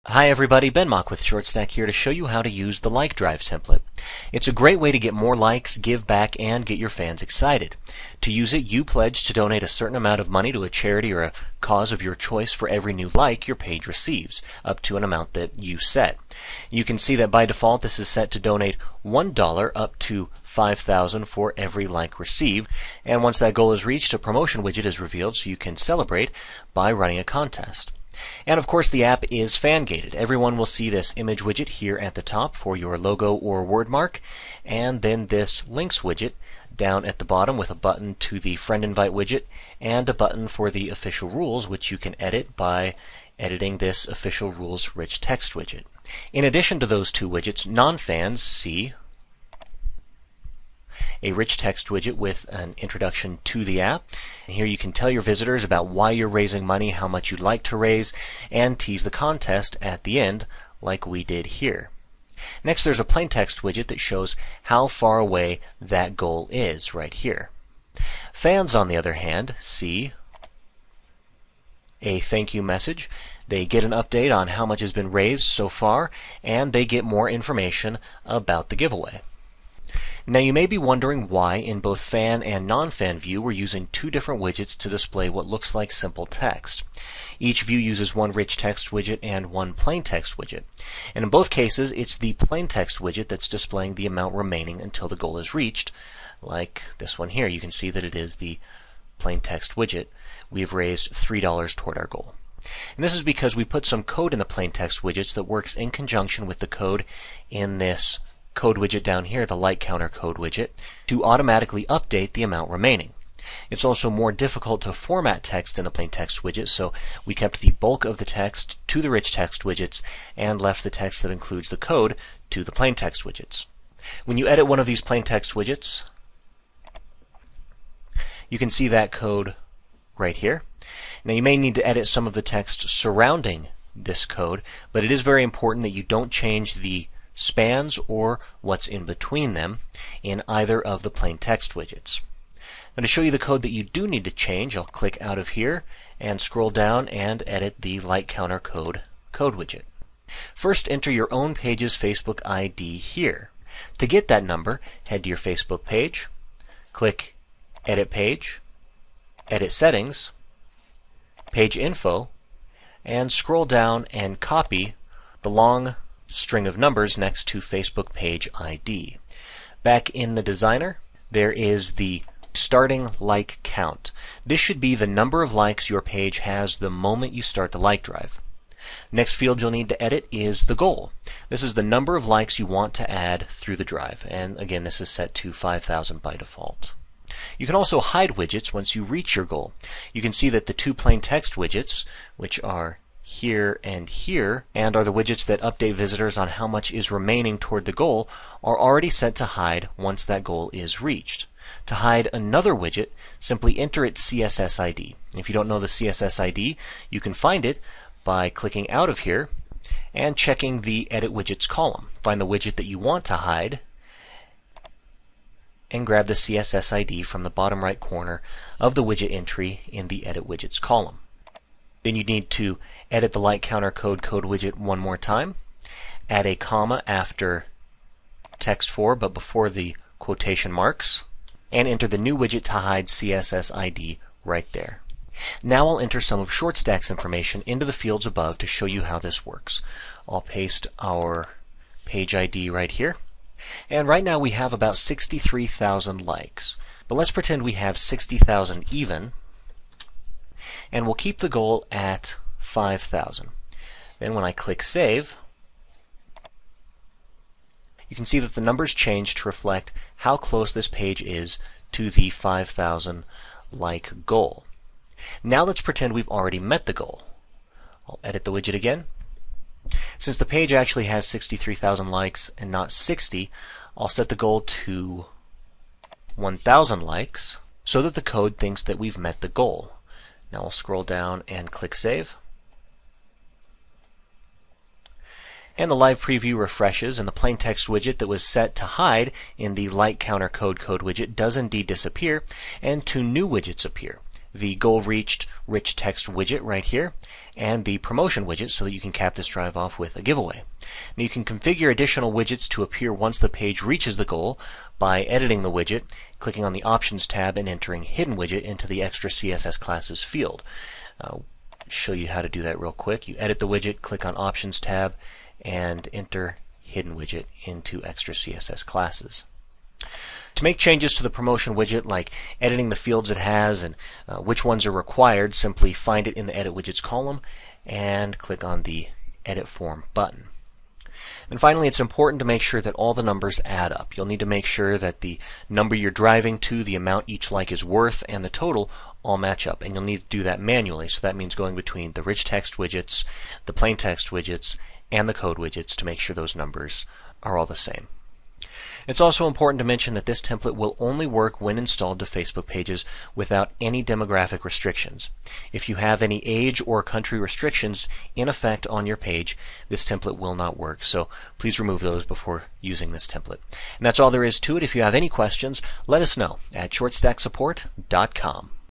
Hi everybody, Ben Mock with ShortStack here to show you how to use the Like Drive template. It's a great way to get more likes, give back, and get your fans excited. To use it, you pledge to donate a certain amount of money to a charity or a cause of your choice for every new like your page receives, up to an amount that you set. You can see that by default this is set to donate $1 up to $5,000 for every like received, and once that goal is reached, a promotion widget is revealed so you can celebrate by running a contest. And of course the app is fan gated. Everyone will see this image widget here at the top for your logo or word mark, and then this links widget down at the bottom with a button to the friend invite widget and a button for the official rules, which you can edit by editing this official rules rich text widget. In addition to those two widgets, non-fans see a rich text widget with an introduction to the app. And here you can tell your visitors about why you're raising money, how much you'd like to raise, and tease the contest at the end like we did here. Next, there's a plain text widget that shows how far away that goal is right here. Fans, on the other hand, see a thank you message. They get an update on how much has been raised so far, and they get more information about the giveaway. Now you may be wondering why in both fan and non-fan view we're using two different widgets to display what looks like simple text. Each view uses one rich text widget and one plain text widget. And in both cases it's the plain text widget that's displaying the amount remaining until the goal is reached. Like this one here, you can see that it is the plain text widget. We've raised $3 toward our goal. And this is because we put some code in the plain text widgets that works in conjunction with the code in this code widget down here, the like counter code widget, to automatically update the amount remaining. It's also more difficult to format text in the plain text widget, so we kept the bulk of the text to the rich text widgets and left the text that includes the code to the plain text widgets. When you edit one of these plain text widgets, you can see that code right here. Now you may need to edit some of the text surrounding this code, but it is very important that you don't change the spans or what's in between them in either of the plain text widgets. Now to show you the code that you do need to change, I'll click out of here and scroll down and edit the like counter code widget. First, enter your own page's Facebook ID here. To get that number, head to your Facebook page, click Edit Page, Edit Settings, Page Info, and scroll down and copy the long string of numbers next to Facebook page ID. Back in the designer, there is the starting like count. This should be the number of likes your page has the moment you start the like drive. Next field you'll need to edit is the goal. This is the number of likes you want to add through the drive, and again this is set to 5,000 by default. You can also hide widgets once you reach your goal. You can see that the two plain text widgets, which are here and here, and are the widgets that update visitors on how much is remaining toward the goal, are already set to hide once that goal is reached. To hide another widget, simply enter its CSS ID. If you don't know the CSS ID, you can find it by clicking out of here and checking the Edit Widgets column. Find the widget that you want to hide and grab the CSS ID from the bottom right corner of the widget entry in the Edit Widgets column. Then you need to edit the like counter code widget one more time, add a comma after text 4 but before the quotation marks, and enter the new widget to hide CSS ID right there. Now I'll enter some of ShortStack's information into the fields above to show you how this works. I'll paste our page ID right here, and right now we have about 63,000 likes, but let's pretend we have 60,000 even, and we'll keep the goal at 5,000. Then when I click Save, you can see that the numbers change to reflect how close this page is to the 5,000 like goal. Now let's pretend we've already met the goal. I'll edit the widget again. Since the page actually has 63,000 likes and not 60, I'll set the goal to 1,000 likes so that the code thinks that we've met the goal. Now I'll scroll down and click Save. And the live preview refreshes, and the plain text widget that was set to hide in the like counter code widget does indeed disappear, and two new widgets appear. the goal reached rich text widget right here, and the promotion widget so that you can cap this drive off with a giveaway. Now you can configure additional widgets to appear once the page reaches the goal by editing the widget, clicking on the Options tab, and entering Hidden Widget into the Extra CSS Classes field. I'll show you how to do that real quick. You edit the widget, click on Options tab, and enter Hidden Widget into Extra CSS Classes. To make changes to the promotion widget, like editing the fields it has and which ones are required, simply find it in the Edit Widgets column and click on the Edit Form button. And finally, it's important to make sure that all the numbers add up. You'll need to make sure that the number you're driving to, the amount each like is worth, and the total all match up. And you'll need to do that manually. So that means going between the rich text widgets, the plain text widgets, and the code widgets to make sure those numbers are all the same. It's also important to mention that this template will only work when installed to Facebook pages without any demographic restrictions. If you have any age or country restrictions in effect on your page, this template will not work. So please remove those before using this template. And that's all there is to it. If you have any questions, let us know at shortstacksupport.com.